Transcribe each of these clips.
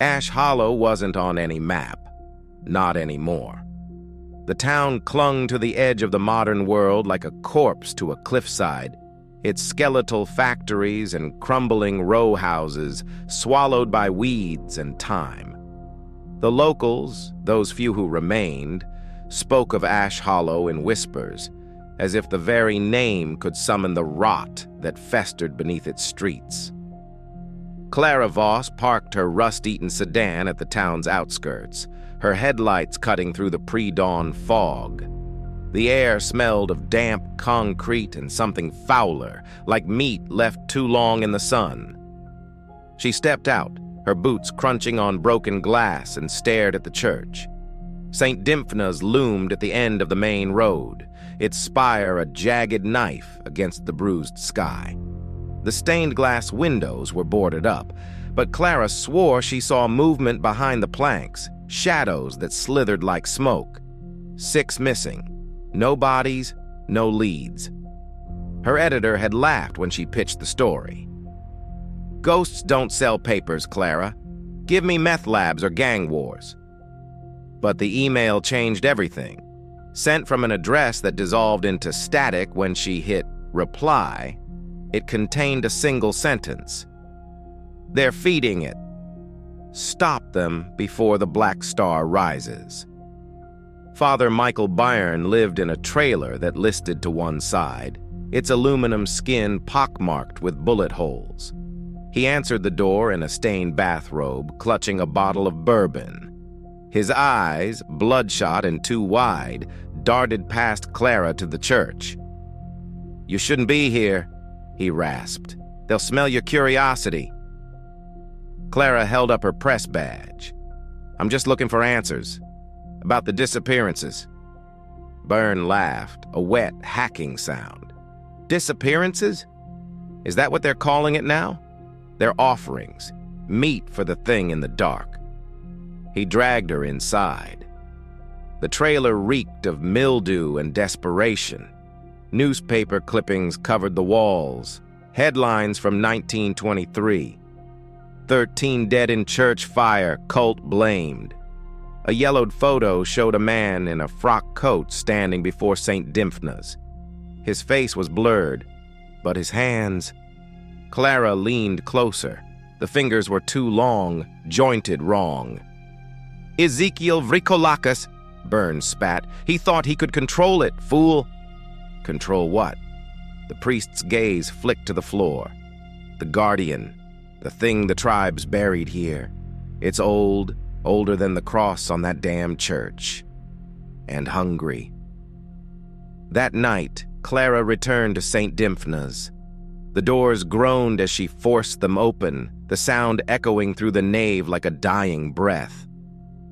Ash Hollow wasn't on any map. Not anymore. The town clung to the edge of the modern world like a corpse to a cliffside, its skeletal factories and crumbling row houses swallowed by weeds and time. The locals, those few who remained, spoke of Ash Hollow in whispers, as if the very name could summon the rot that festered beneath its streets. Clara Voss parked her rust-eaten sedan at the town's outskirts, her headlights cutting through the pre-dawn fog. The air smelled of damp concrete and something fouler, like meat left too long in the sun. She stepped out, her boots crunching on broken glass, and stared at the church. St. Dymphna's loomed at the end of the main road, its spire a jagged knife against the bruised sky. The stained glass windows were boarded up, but Clara swore she saw movement behind the planks, shadows that slithered like smoke. 6 missing. No bodies, no leads. Her editor had laughed when she pitched the story. "Ghosts don't sell papers, Clara. Give me meth labs or gang wars." But the email changed everything. Sent from an address that dissolved into static when she hit reply, it contained a single sentence. "They're feeding it. Stop them before the black star rises." Father Michael Byrne lived in a trailer that listed to one side, its aluminum skin pockmarked with bullet holes. He answered the door in a stained bathrobe, clutching a bottle of bourbon. His eyes, bloodshot and too wide, darted past Clara to the church. "You shouldn't be here," he rasped. "They'll smell your curiosity." Clara held up her press badge. "I'm just looking for answers. About the disappearances." Byrne laughed, a wet, hacking sound. "Disappearances? Is that what they're calling it now? They're offerings, meat for the thing in the dark." He dragged her inside. The trailer reeked of mildew and desperation. Newspaper clippings covered the walls, headlines from 1923. 13 dead in church fire, cult blamed. A yellowed photo showed a man in a frock coat standing before St. Dymphna's. His face was blurred, but his hands... Clara leaned closer. The fingers were too long, jointed wrong. "Ezekiel Vrikolakis," Byrne spat. "He thought he could control it, fool." Control what? The priest's gaze flicked to the floor. The guardian, the thing the tribes buried here. It's old, older than the cross on that damn church. And hungry. That night, Clara returned to St. Dymphna's. The doors groaned as she forced them open, the sound echoing through the nave like a dying breath.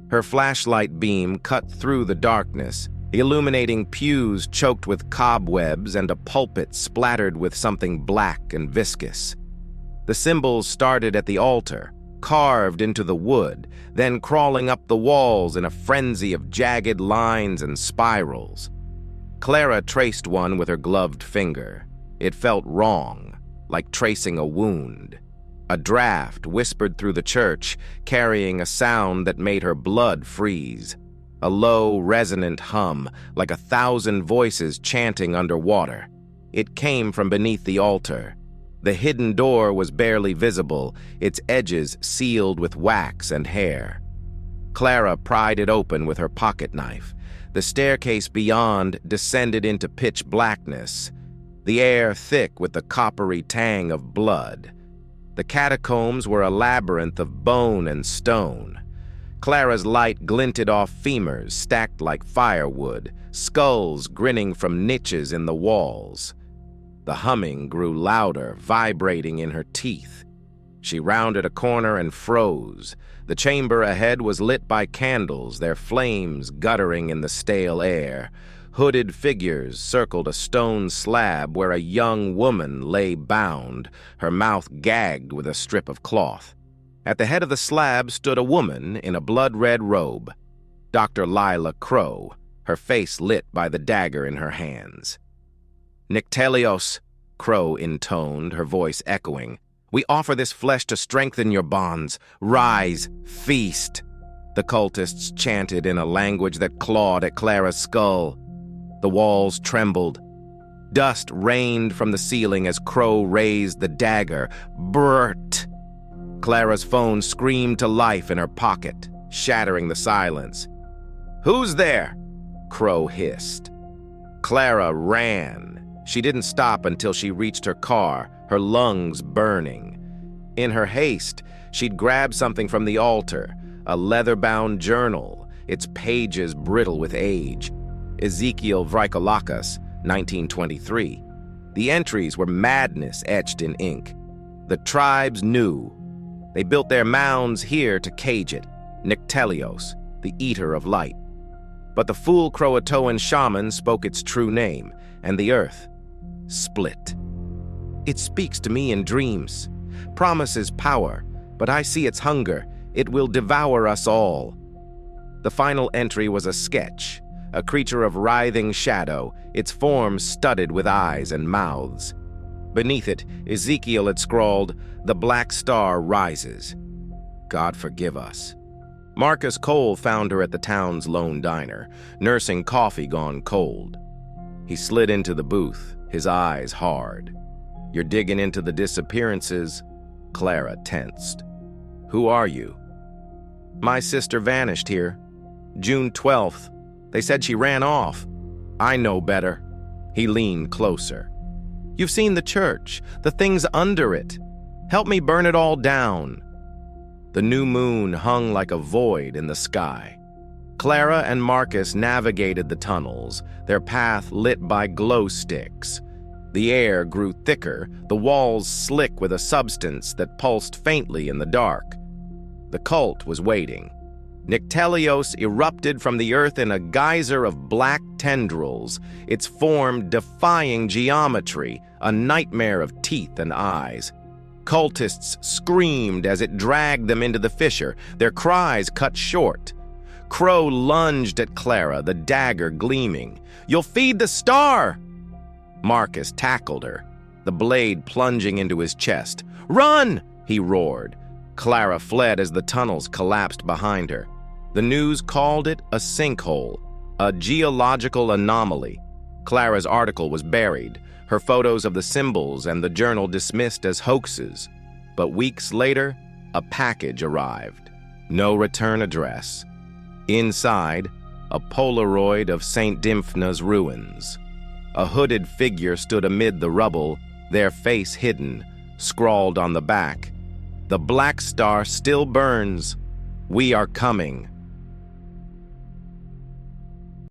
Her flashlight beam cut through the darkness, illuminating pews choked with cobwebs and a pulpit splattered with something black and viscous. The symbols started at the altar, carved into the wood, then crawling up the walls in a frenzy of jagged lines and spirals. Clara traced one with her gloved finger. It felt wrong, like tracing a wound. A draft whispered through the church, carrying a sound that made her blood freeze. A low, resonant hum, like 1,000 voices chanting underwater. It came from beneath the altar. The hidden door was barely visible, its edges sealed with wax and hair. Clara pried it open with her pocket knife. The staircase beyond descended into pitch blackness, the air thick with the coppery tang of blood. The catacombs were a labyrinth of bone and stone. Clara's light glinted off femurs stacked like firewood, skulls grinning from niches in the walls. The humming grew louder, vibrating in her teeth. She rounded a corner and froze. The chamber ahead was lit by candles, their flames guttering in the stale air. Hooded figures circled a stone slab where a young woman lay bound, her mouth gagged with a strip of cloth. At the head of the slab stood a woman in a blood-red robe, Dr. Lila Crow, her face lit by the dagger in her hands. "Nyctelios," Crow intoned, her voice echoing. We offer this flesh to strengthen your bonds. Rise, feast." The cultists chanted in a language that clawed at Clara's skull. The walls trembled. Dust rained from the ceiling as Crow raised the dagger. Brrt! Clara's phone screamed to life in her pocket, shattering the silence. "Who's there?" Crow hissed. Clara ran. She didn't stop until she reached her car, her lungs burning. In her haste, she'd grabbed something from the altar, a leather-bound journal, its pages brittle with age. Ezekiel Vrykolakas, 1923. The entries were madness etched in ink. The tribes knew. They built their mounds here to cage it, Nyctelios, the eater of light. But the fool Croatoan shaman spoke its true name, and the earth split. "It speaks to me in dreams, promises power, but I see its hunger. It will devour us all." The final entry was a sketch, a creature of writhing shadow, its form studded with eyes and mouths. Beneath it, Ezekiel had scrawled, "The Black Star rises. God forgive us." Marcus Cole found her at the town's lone diner, nursing coffee gone cold. He slid into the booth, his eyes hard. "You're digging into the disappearances?" Clara tensed. "Who are you?" "My sister vanished here. June 12th. They said she ran off." "I know better." He leaned closer. "You've seen the church, the things under it. Help me burn it all down." The new moon hung like a void in the sky. Clara and Marcus navigated the tunnels, their path lit by glow sticks. The air grew thicker, the walls slick with a substance that pulsed faintly in the dark. The cult was waiting. Nyctelios erupted from the earth in a geyser of black tendrils, its form defying geometry, a nightmare of teeth and eyes. Cultists screamed as it dragged them into the fissure, their cries cut short. Crow lunged at Clara, the dagger gleaming. "You'll feed the star!" Marcus tackled her, the blade plunging into his chest. "Run!" he roared. Clara fled as the tunnels collapsed behind her. The news called it a sinkhole, a geological anomaly. Clara's article was buried, her photos of the symbols and the journal dismissed as hoaxes. But weeks later, a package arrived. No return address. Inside, a Polaroid of St. Dymphna's ruins. A hooded figure stood amid the rubble, their face hidden, scrawled on the back, "The Black Star still burns. We are coming."